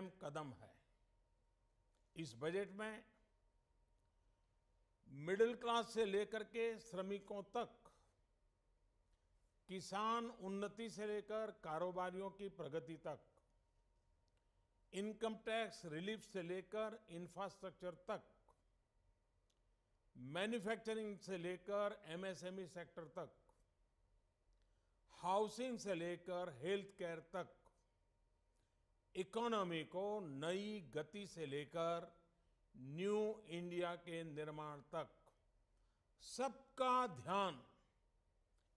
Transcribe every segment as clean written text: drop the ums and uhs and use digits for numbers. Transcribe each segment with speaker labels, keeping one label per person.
Speaker 1: अहम कदम है। इस बजट में मिडिल क्लास से लेकर के श्रमिकों तक, किसान उन्नति से लेकर कारोबारियों की प्रगति तक, इनकम टैक्स रिलीफ से लेकर इंफ्रास्ट्रक्चर तक, मैन्युफैक्चरिंग से लेकर एमएसएमई सेक्टर तक, हाउसिंग से लेकर हेल्थ केयर तक, इकोनॉमी को नई गति से लेकर न्यू इंडिया के निर्माण तक सबका ध्यान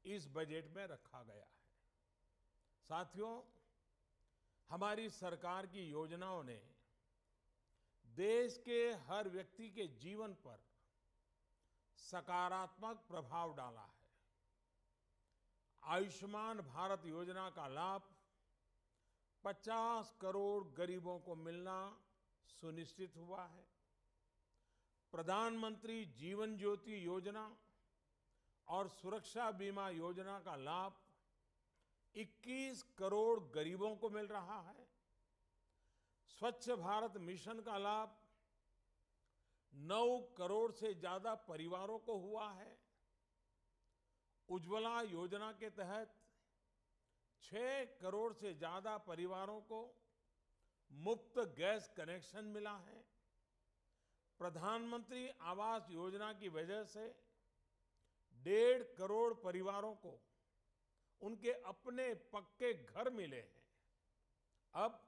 Speaker 1: इस बजट में रखा गया है। साथियों, हमारी सरकार की योजनाओं ने देश के हर व्यक्ति के जीवन पर सकारात्मक प्रभाव डाला है। आयुष्मान भारत योजना का लाभ 50 करोड़ गरीबों को मिलना सुनिश्चित हुआ है। प्रधानमंत्री जीवन ज्योति योजना और सुरक्षा बीमा योजना का लाभ 21 करोड़ गरीबों को मिल रहा है। स्वच्छ भारत मिशन का लाभ 9 करोड़ से ज्यादा परिवारों को हुआ है। उज्ज्वला योजना के तहत 6 करोड़ से ज्यादा परिवारों को मुफ्त गैस कनेक्शन मिला है। प्रधानमंत्री आवास योजना की वजह से 1.5 करोड़ परिवारों को उनके अपने पक्के घर मिले हैं। अब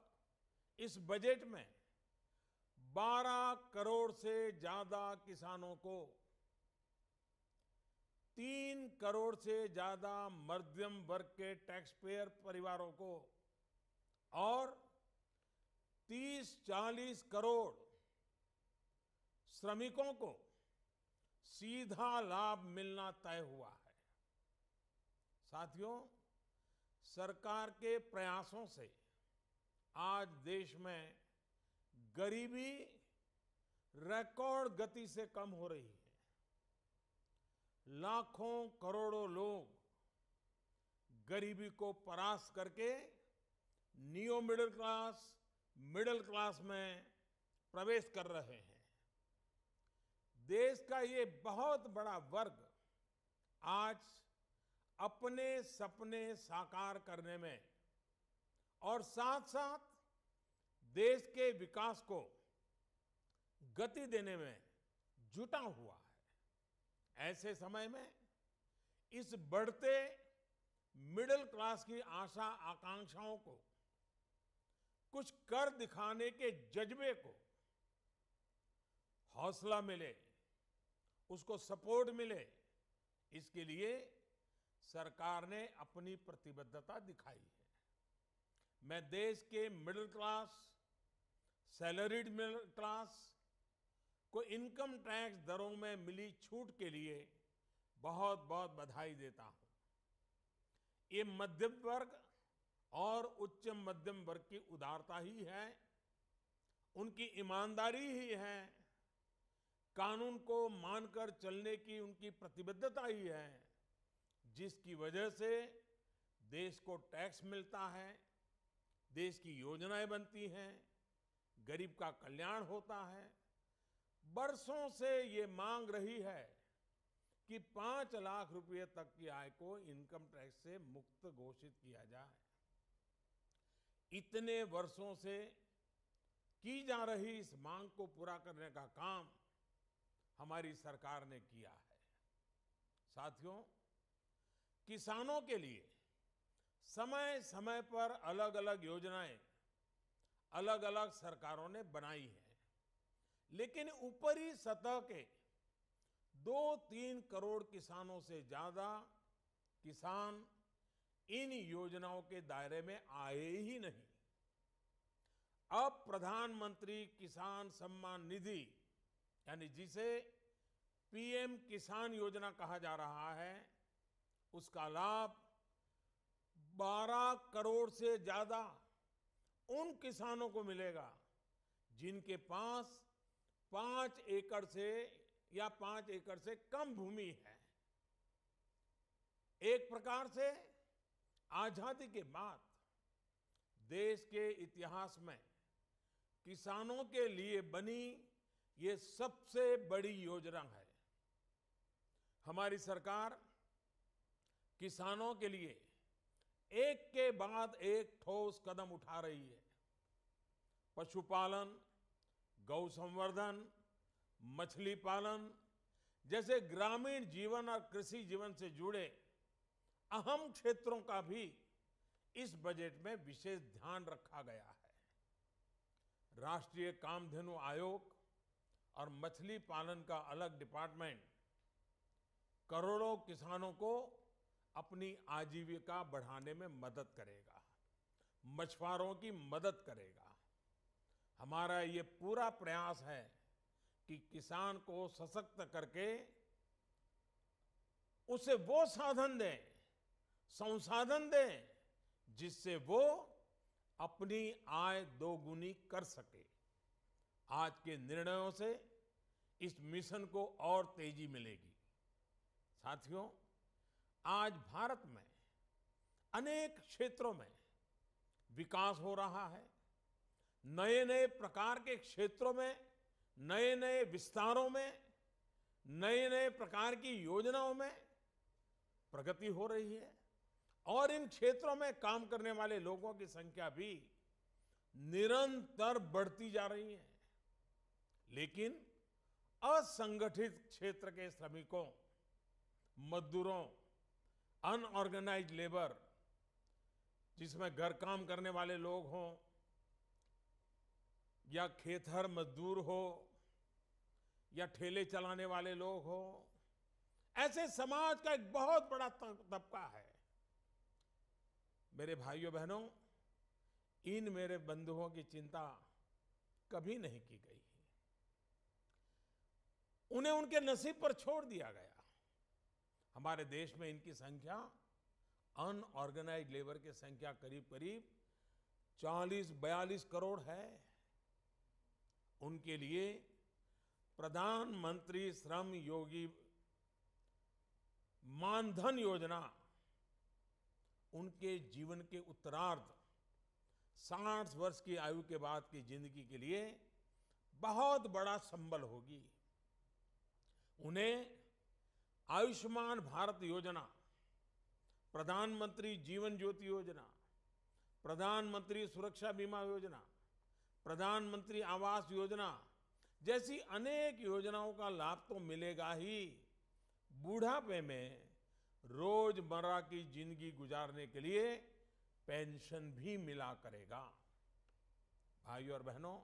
Speaker 1: इस बजट में 12 करोड़ से ज्यादा किसानों को, 3 करोड़ से ज्यादा मध्यम वर्ग के टैक्स पेयर परिवारों को और 30-40 करोड़ श्रमिकों को सीधा लाभ मिलना तय हुआ है। साथियों, सरकार के प्रयासों से आज देश में गरीबी रिकॉर्ड गति से कम हो रही है। लाखों करोड़ों लोग गरीबी को परास्त करके नियो मिडिल क्लास में प्रवेश कर रहे हैं। देश का ये बहुत बड़ा वर्ग आज अपने सपने साकार करने में और साथ साथ देश के विकास को गति देने में जुटा हुआ है। ऐसे समय में इस बढ़ते मिडिल क्लास की आशा आकांक्षाओं को कुछ कर दिखाने के जज्बे को हौसला मिले, उसको सपोर्ट मिले, इसके लिए सरकार ने अपनी प्रतिबद्धता दिखाई है। मैं देश के middle class, salaried middle class को इनकम टैक्स दरों में मिली छूट के लिए बहुत बहुत बधाई देता हूं। ये मध्यम वर्ग और उच्च मध्यम वर्ग की उदारता ही है, उनकी ईमानदारी ही है, कानून को मानकर चलने की उनकी प्रतिबद्धता ही है, जिसकी वजह से देश को टैक्स मिलता है, देश की योजनाएं बनती हैं, गरीब का कल्याण होता है। बरसों से ये मांग रही है कि 5 लाख रुपए तक की आय को इनकम टैक्स से मुक्त घोषित किया जाए। इतने वर्षों से की जा रही इस मांग को पूरा करने का काम हमारी सरकार ने किया है। साथियों, किसानों के लिए समय समय पर अलग अलग योजनाएं अलग अलग सरकारों ने बनाई हैं, लेकिन ऊपरी सतह के 2-3 करोड़ किसानों से ज्यादा किसान इन योजनाओं के दायरे में आए ही नहीं। अब प्रधानमंत्री किसान सम्मान निधि, यानी जिसे पीएम किसान योजना कहा जा रहा है, उसका लाभ 12 करोड़ से ज्यादा उन किसानों को मिलेगा जिनके पास 5 एकड़ से या 5 एकड़ से कम भूमि है। एक प्रकार से आजादी के बाद देश के इतिहास में किसानों के लिए बनी ये सबसे बड़ी योजना है। हमारी सरकार किसानों के लिए एक के बाद एक ठोस कदम उठा रही है। पशुपालन, गौ संवर्धन, मछली पालन जैसे ग्रामीण जीवन और कृषि जीवन से जुड़े अहम क्षेत्रों का भी इस बजट में विशेष ध्यान रखा गया है। राष्ट्रीय कामधेनु आयोग और मछली पालन का अलग डिपार्टमेंट करोड़ों किसानों को अपनी आजीविका बढ़ाने में मदद करेगा, मछुआरों की मदद करेगा। हमारा ये पूरा प्रयास है कि किसान को सशक्त करके उसे वो साधन दें, संसाधन दें, जिससे वो अपनी आय दोगुनी कर सके। आज के निर्णयों से इस मिशन को और तेजी मिलेगी। साथियों, आज भारत में अनेक क्षेत्रों में विकास हो रहा है। नए नए प्रकार के क्षेत्रों में, नए नए विस्तारों में, नए नए प्रकार की योजनाओं में प्रगति हो रही है और इन क्षेत्रों में काम करने वाले लोगों की संख्या भी निरंतर बढ़ती जा रही है। लेकिन असंगठित क्षेत्र के श्रमिकों, मजदूरों, अनऑर्गेनाइज्ड लेबर, जिसमें घर काम करने वाले लोग हों या खेतहर मजदूर हो या ठेले चलाने वाले लोग हो, ऐसे समाज का एक बहुत बड़ा तबका है। मेरे भाइयों बहनों, इन मेरे बंधुओं की चिंता कभी नहीं की गई। उन्हें उनके नसीब पर छोड़ दिया गया। हमारे देश में इनकी संख्या, अनऑर्गेनाइज्ड लेबर की संख्या करीब करीब 40-42 करोड़ है। उनके लिए प्रधानमंत्री श्रम योगी मानधन योजना उनके जीवन के उत्तरार्ध 60 वर्ष की आयु के बाद की जिंदगी के लिए बहुत बड़ा संबल होगी। उन्हें आयुष्मान भारत योजना, प्रधानमंत्री जीवन ज्योति योजना, प्रधानमंत्री सुरक्षा बीमा योजना, प्रधानमंत्री आवास योजना जैसी अनेक योजनाओं का लाभ तो मिलेगा ही, बुढ़ापे में रोजमर्रा की जिंदगी गुजारने के लिए पेंशन भी मिला करेगा। भाइयों और बहनों,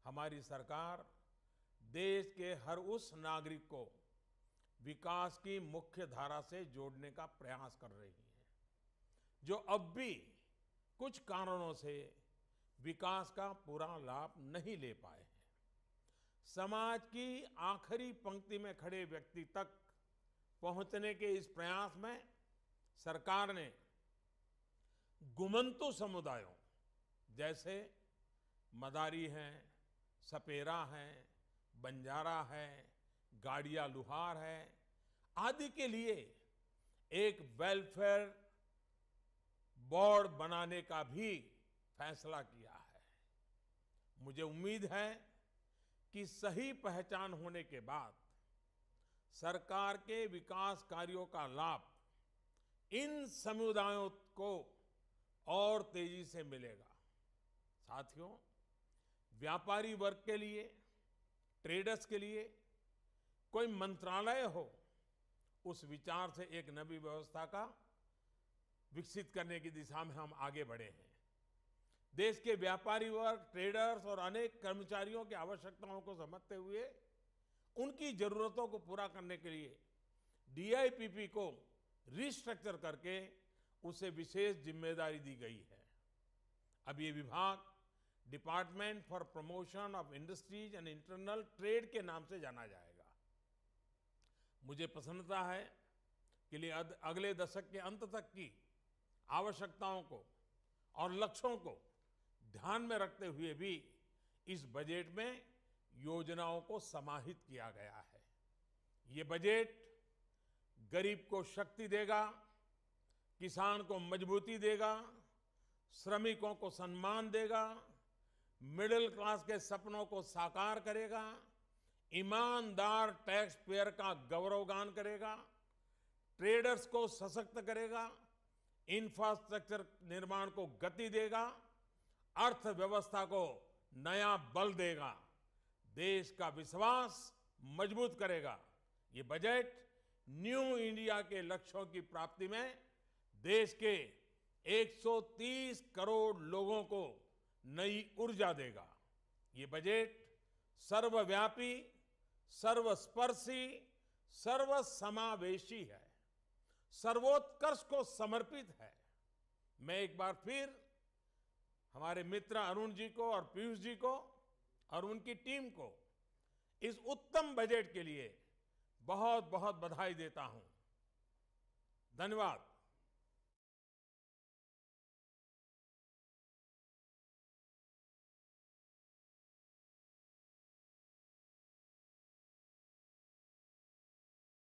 Speaker 1: हमारी सरकार देश के हर उस नागरिक को विकास की मुख्य धारा से जोड़ने का प्रयास कर रही है जो अब भी कुछ कारणों से विकास का पूरा लाभ नहीं ले पाए हैं। समाज की आखिरी पंक्ति में खड़े व्यक्ति तक पहुंचने के इस प्रयास में सरकार ने गुमंतु समुदायों जैसे मदारी हैं, सपेरा हैं, बंजारा है, गाड़िया लुहार है आदि के लिए एक वेलफेयर बोर्ड बनाने का भी फैसला किया है। मुझे उम्मीद है कि सही पहचान होने के बाद सरकार के विकास कार्यों का लाभ इन समुदायों को और तेजी से मिलेगा। साथियों, व्यापारी वर्ग के लिए, ट्रेडर्स के लिए कोई मंत्रालय हो, उस विचार से एक नई व्यवस्था का विकसित करने की दिशा में हम आगे बढ़े हैं। देश के व्यापारी वर्ग, ट्रेडर्स और अनेक कर्मचारियों की आवश्यकताओं को समझते हुए उनकी जरूरतों को पूरा करने के लिए डीआईपीपी को रिस्ट्रक्चर करके उसे विशेष जिम्मेदारी दी गई है। अब ये विभाग department for promotion of industries and internal trade के नाम से जाना जाएगा। मुझे प्रसन्नता है कि अगले दशक के अंत तक की आवश्यकताओं को और लक्ष्यों को ध्यान में रखते हुए भी इस बजट में योजनाओं को समाहित किया गया है। ये बजट गरीब को शक्ति देगा, किसान को मजबूती देगा, श्रमिकों को सम्मान देगा, मिडिल क्लास के सपनों को साकार करेगा, ईमानदार टैक्स पेयर का गौरवगान करेगा, ट्रेडर्स को सशक्त करेगा, इंफ्रास्ट्रक्चर निर्माण को गति देगा, अर्थव्यवस्था को नया बल देगा, देश का विश्वास मजबूत करेगा। ये बजट न्यू इंडिया के लक्ष्यों की प्राप्ति में देश के 130 करोड़ लोगों को नई ऊर्जा देगा। ये बजट सर्वव्यापी, सर्वस्पर्शी, सर्वसमावेशी है, सर्वोत्कर्ष को समर्पित है। मैं एक बार फिर हमारे मित्र अरुण जी को और पीयूष जी को और उनकी टीम को इस उत्तम बजट के लिए बहुत बहुत बधाई देता हूं। धन्यवाद।